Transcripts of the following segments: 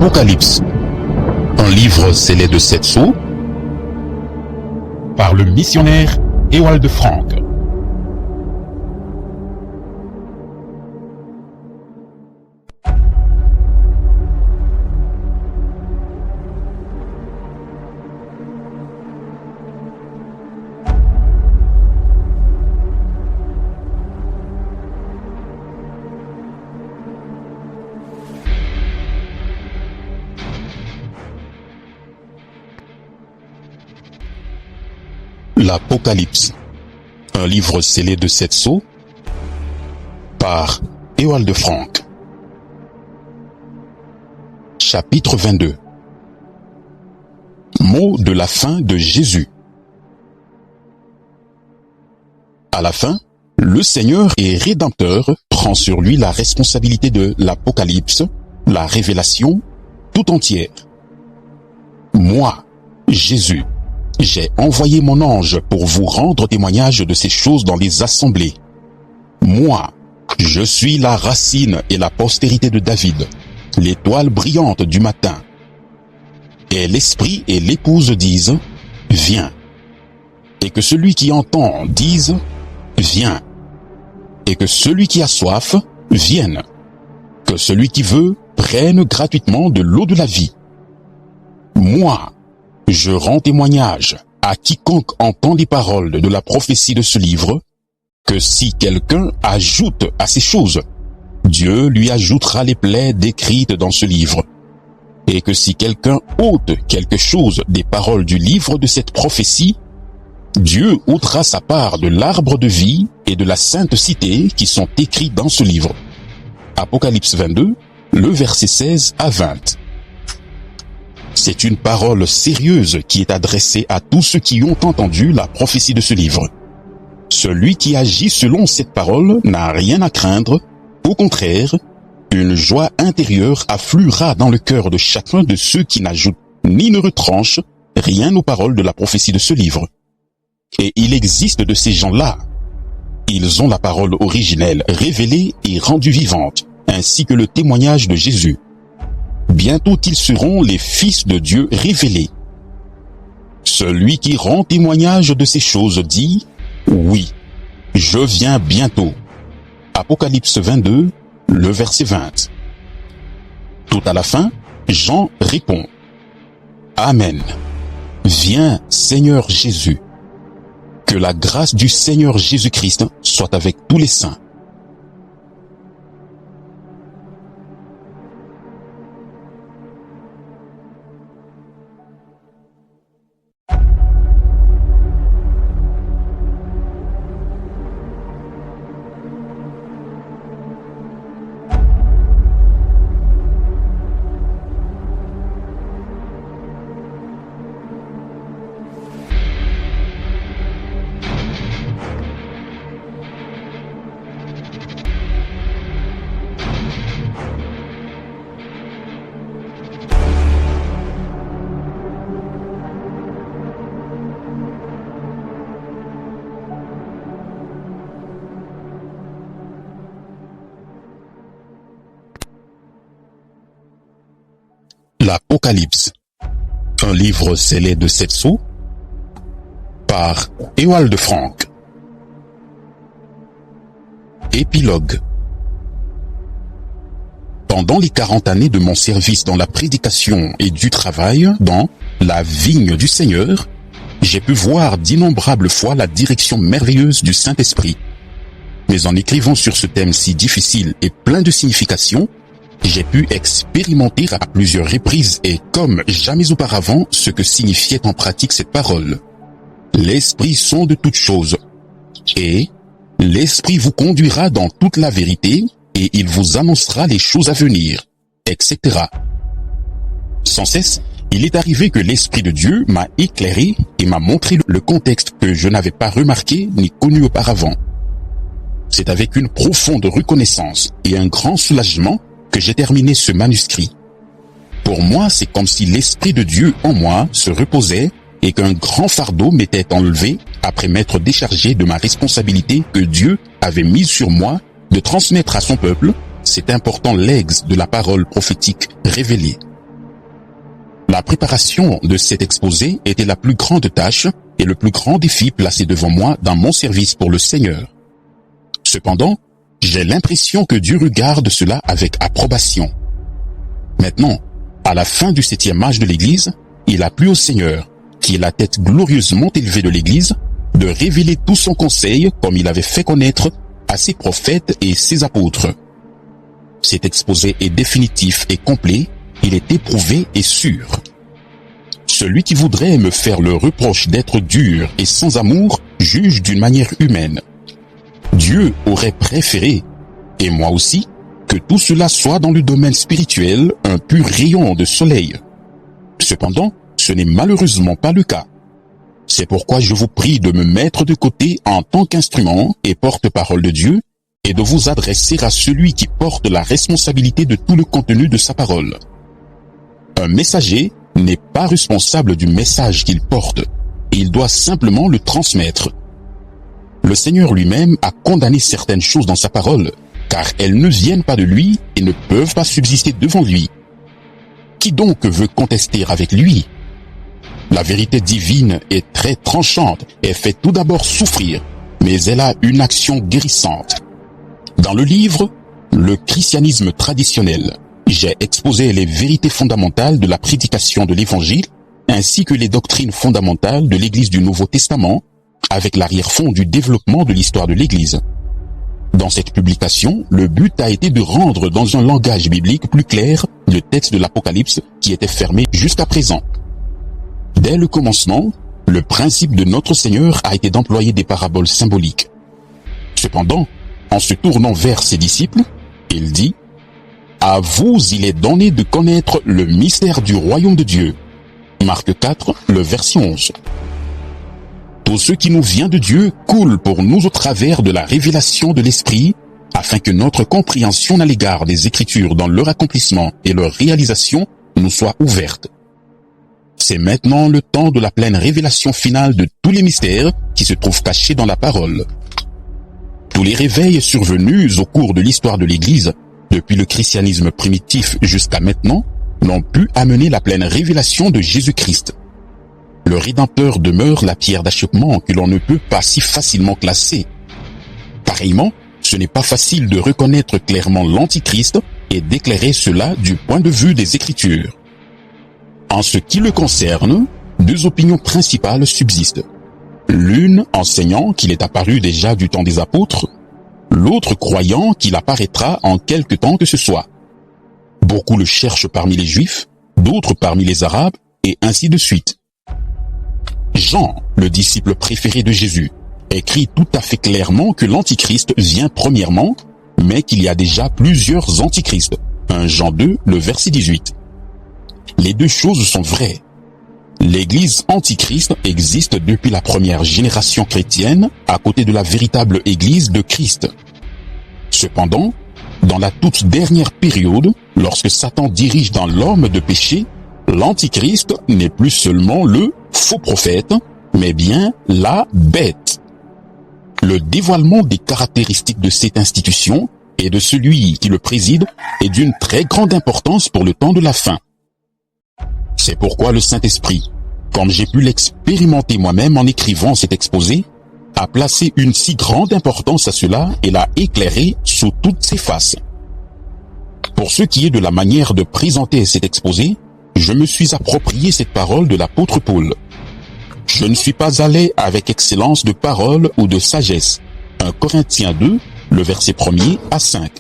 L'Apocalypse, un livre scellé de 7 sceaux, par le missionnaire Ewald Frank. L'Apocalypse, un livre scellé de 7 sceaux, par Ewald Frank. Chapitre 22. Mot de la fin de Jésus. À la fin, le Seigneur et Rédempteur prend sur lui la responsabilité de l'Apocalypse, la révélation tout entière. Moi, Jésus, j'ai envoyé mon ange pour vous rendre témoignage de ces choses dans les assemblées. Moi, je suis la racine et la postérité de David, l'étoile brillante du matin. Et l'esprit et l'épouse disent, viens. Et que celui qui entend dise, viens. Et que celui qui a soif, vienne. Que celui qui veut prenne gratuitement de l'eau de la vie. Moi, je rends témoignage à quiconque entend les paroles de la prophétie de ce livre, que si quelqu'un ajoute à ces choses, Dieu lui ajoutera les plaies décrites dans ce livre. Et que si quelqu'un ôte quelque chose des paroles du livre de cette prophétie, Dieu ôtera sa part de l'arbre de vie et de la sainte cité qui sont écrits dans ce livre. Apocalypse 22, le verset 16 à 20. C'est une parole sérieuse qui est adressée à tous ceux qui ont entendu la prophétie de ce livre. Celui qui agit selon cette parole n'a rien à craindre. Au contraire, une joie intérieure affluera dans le cœur de chacun de ceux qui n'ajoutent ni ne retranchent rien aux paroles de la prophétie de ce livre. Et il existe de ces gens-là. Ils ont la parole originelle révélée et rendue vivante, ainsi que le témoignage de Jésus. Bientôt ils seront les fils de Dieu révélés. Celui qui rend témoignage de ces choses dit, oui, je viens bientôt. Apocalypse 22, le verset 20. Tout à la fin, Jean répond, Amen. Viens, Seigneur Jésus. Que la grâce du Seigneur Jésus-Christ soit avec tous les saints. L'Apocalypse, un livre scellé de 7 sceaux, par Ewald Frank. Épilogue. Pendant les 40 années de mon service dans la prédication et du travail dans la vigne du Seigneur, j'ai pu voir d'innombrables fois la direction merveilleuse du Saint-Esprit. Mais en écrivant sur ce thème si difficile et plein de signification, j'ai pu expérimenter à plusieurs reprises et comme jamais auparavant ce que signifiait en pratique cette parole. L'Esprit sonde toutes choses, et l'Esprit vous conduira dans toute la vérité, et il vous annoncera les choses à venir, etc. Sans cesse, il est arrivé que l'Esprit de Dieu m'a éclairé et m'a montré le contexte que je n'avais pas remarqué ni connu auparavant. C'est avec une profonde reconnaissance et un grand soulagement que j'ai terminé ce manuscrit. Pour moi, c'est comme si l'Esprit de Dieu en moi se reposait et qu'un grand fardeau m'était enlevé après m'être déchargé de ma responsabilité que Dieu avait mise sur moi de transmettre à son peuple cet important legs de la parole prophétique révélée. La préparation de cet exposé était la plus grande tâche et le plus grand défi placé devant moi dans mon service pour le Seigneur. Cependant, j'ai l'impression que Dieu regarde cela avec approbation. Maintenant, à la fin du 7e âge de l'Église, il a plu au Seigneur, qui est la tête glorieusement élevée de l'Église, de révéler tout son conseil comme il avait fait connaître à ses prophètes et ses apôtres. Cet exposé est définitif et complet, il est éprouvé et sûr. Celui qui voudrait me faire le reproche d'être dur et sans amour juge d'une manière humaine. Dieu aurait préféré, et moi aussi, que tout cela soit dans le domaine spirituel un pur rayon de soleil. Cependant, ce n'est malheureusement pas le cas. C'est pourquoi je vous prie de me mettre de côté en tant qu'instrument et porte-parole de Dieu et de vous adresser à celui qui porte la responsabilité de tout le contenu de sa parole. Un messager n'est pas responsable du message qu'il porte, et il doit simplement le transmettre. Le Seigneur lui-même a condamné certaines choses dans sa parole, car elles ne viennent pas de lui et ne peuvent pas subsister devant lui. Qui donc veut contester avec lui? La vérité divine est très tranchante et fait tout d'abord souffrir, mais elle a une action guérissante. Dans le livre « Le christianisme traditionnel », j'ai exposé les vérités fondamentales de la prédication de l'Évangile ainsi que les doctrines fondamentales de l'Église du Nouveau Testament avec l'arrière-fond du développement de l'histoire de l'Église. Dans cette publication, le but a été de rendre dans un langage biblique plus clair le texte de l'Apocalypse qui était fermé jusqu'à présent. Dès le commencement, le principe de notre Seigneur a été d'employer des paraboles symboliques. Cependant, en se tournant vers ses disciples, il dit « À vous il est donné de connaître le mystère du royaume de Dieu. » Marc 4, le verset 11. Tout ce qui nous vient de Dieu coule pour nous au travers de la révélation de l'Esprit, afin que notre compréhension à l'égard des Écritures dans leur accomplissement et leur réalisation nous soit ouverte. C'est maintenant le temps de la pleine révélation finale de tous les mystères qui se trouvent cachés dans la parole. Tous les réveils survenus au cours de l'histoire de l'Église, depuis le christianisme primitif jusqu'à maintenant, n'ont pu amener la pleine révélation de Jésus-Christ. Le Rédempteur demeure la pierre d'achoppement que l'on ne peut pas si facilement classer. Pareillement, ce n'est pas facile de reconnaître clairement l'Antichrist et d'éclairer cela du point de vue des Écritures. En ce qui le concerne, deux opinions principales subsistent. L'une enseignant qu'il est apparu déjà du temps des apôtres, l'autre croyant qu'il apparaîtra en quelque temps que ce soit. Beaucoup le cherchent parmi les Juifs, d'autres parmi les Arabes, et ainsi de suite. Jean, le disciple préféré de Jésus, écrit tout à fait clairement que l'Antichrist vient premièrement, mais qu'il y a déjà plusieurs Antichrists. 1 Jean 2, le verset 18. Les deux choses sont vraies. L'Église Antichrist existe depuis la première génération chrétienne à côté de la véritable Église de Christ. Cependant, dans la toute dernière période, lorsque Satan dirige dans l'homme de péché, l'Antichrist n'est plus seulement le faux prophète, mais bien la bête. Le dévoilement des caractéristiques de cette institution et de celui qui le préside est d'une très grande importance pour le temps de la fin. C'est pourquoi le Saint-Esprit, comme j'ai pu l'expérimenter moi-même en écrivant cet exposé, a placé une si grande importance à cela et l'a éclairé sous toutes ses faces. Pour ce qui est de la manière de présenter cet exposé, je me suis approprié cette parole de l'apôtre Paul. Je ne suis pas allé avec excellence de parole ou de sagesse. 1 Corinthiens 2, le verset 1er à 5.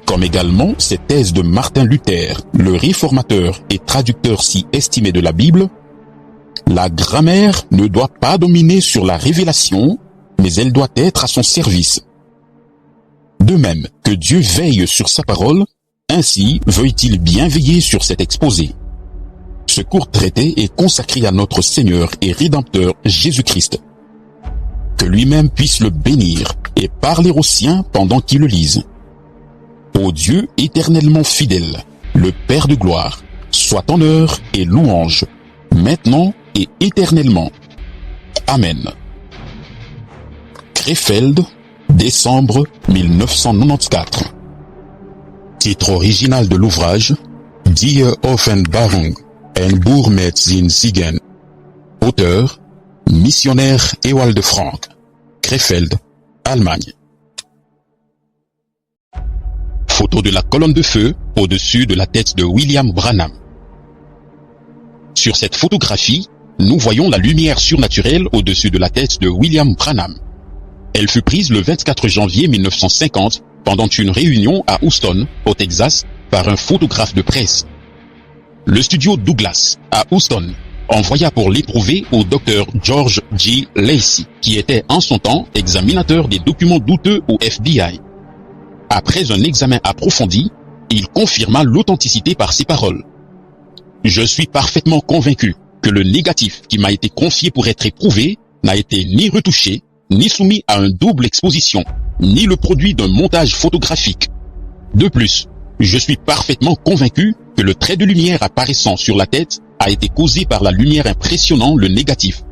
Comme également cette thèse de Martin Luther, le réformateur et traducteur si estimé de la Bible, la grammaire ne doit pas dominer sur la révélation, mais elle doit être à son service. De même que Dieu veille sur sa parole, ainsi veuille-t-il bien veiller sur cet exposé. Ce court traité est consacré à notre Seigneur et Rédempteur Jésus-Christ. Que lui-même puisse le bénir et parler aux siens pendant qu'ils le lisent. Ô Dieu éternellement fidèle, le Père de gloire, soit honneur et louange, maintenant et éternellement. Amen. Krefeld, décembre 1994. Titre original de l'ouvrage, Die Offenbarung, Ein Buch mit den Siegen. Auteur, missionnaire Ewald Frank, Krefeld, Allemagne. Photo de la colonne de feu au-dessus de la tête de William Branham. Sur cette photographie, nous voyons la lumière surnaturelle au-dessus de la tête de William Branham. Elle fut prise le 24 janvier 1950 pendant une réunion à Houston, au Texas, par un photographe de presse. Le studio Douglas, à Houston, envoya pour l'éprouver au Dr. George G. Lacey, qui était en son temps examinateur des documents douteux au FBI. Après un examen approfondi, il confirma l'authenticité par ses paroles. « Je suis parfaitement convaincu que le négatif qui m'a été confié pour être éprouvé n'a été ni retouché, ni soumis à une double exposition, ni le produit d'un montage photographique. De plus, je suis parfaitement convaincu que le trait de lumière apparaissant sur la tête a été causé par la lumière impressionnant le négatif.